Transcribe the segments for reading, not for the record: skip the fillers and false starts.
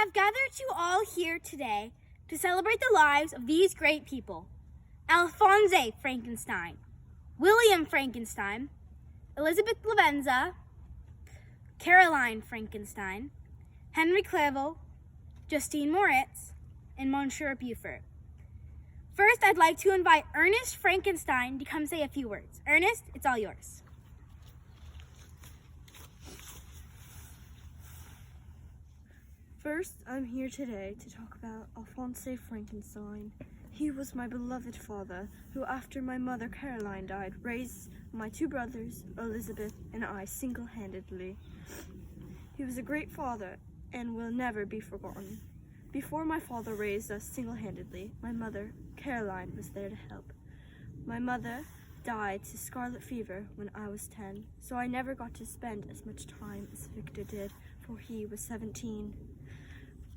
have gathered you all here today to celebrate the lives of these great people: Alphonse Frankenstein, William Frankenstein, Elizabeth Lavenza, Caroline Frankenstein, Henry Clerval, Justine Moritz, and Monsieur Beaufort. First, I'd like to invite Ernest Frankenstein to come say a few words. Ernest, it's all yours. First, I'm here today to talk about Alphonse Frankenstein. He was my beloved father, who after my mother Caroline died, raised my two brothers, Elizabeth and I, single-handedly. He was a great father and will never be forgotten. Before my father raised us single-handedly, my mother, Caroline, was there to help. My mother died to scarlet fever when I was 10, so I never got to spend as much time as Victor did, for he was 17.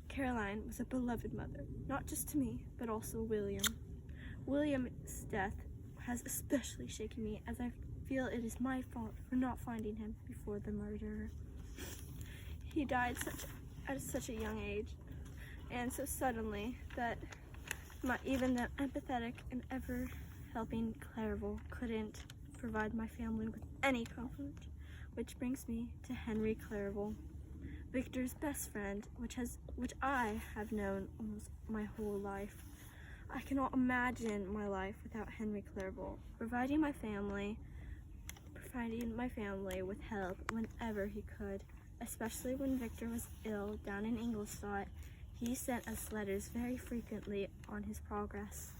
Caroline was a beloved mother, not just to me, but also William. William's death has especially shaken me, as I feel it is my fault for not finding him before the murderer. He died at such a young age, and so suddenly that even the empathetic and ever-helping Clerval couldn't provide my family with any comfort, which brings me to Henry Clerval, Victor's best friend, which I have known almost my whole life. I cannot imagine my life without Henry Clerval, providing my family with help whenever he could, especially when Victor was ill down in Ingolstadt. He sent us letters very frequently on his progress.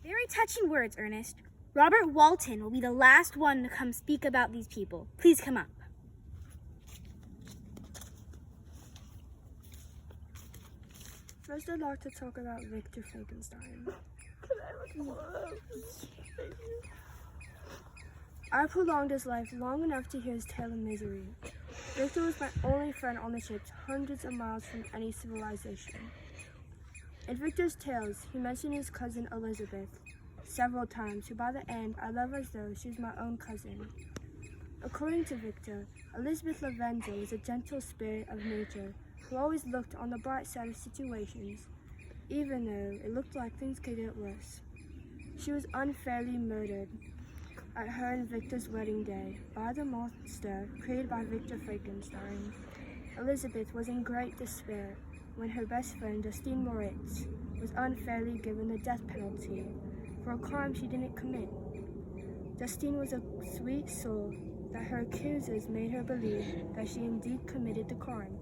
Very touching words, Ernest. Robert Walton will be the last one to come speak about these people. Please come up. First, I'd like to talk about Victor Frankenstein. I prolonged his life long enough to hear his tale of misery. Victor was my only friend on the ships, hundreds of miles from any civilization. In Victor's tales, he mentioned his cousin Elizabeth several times, who by the end I love as though she was my own cousin. According to Victor, Elizabeth Lavenza was a gentle spirit of nature who always looked on the bright side of situations, even though it looked like things could get worse. She was unfairly murdered at her and Victor's wedding day by the monster created by Victor Frankenstein. Elizabeth was in great despair when her best friend Justine Moritz was unfairly given the death penalty for a crime she didn't commit. Justine was a sweet soul that her accusers made her believe that she indeed committed the crime.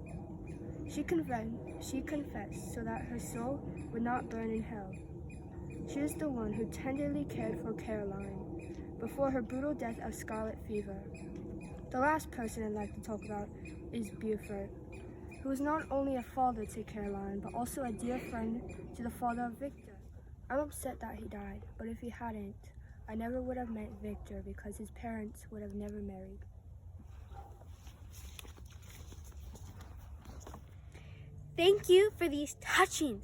She confessed so that her soul would not burn in hell. She was the one who tenderly cared for Caroline before her brutal death of scarlet fever. The last person I'd like to talk about is Beaufort, who was not only a father to Caroline, but also a dear friend to the father of Victor. I'm upset that he died, but if he hadn't, I never would have met Victor because his parents would have never married. Thank you for these touching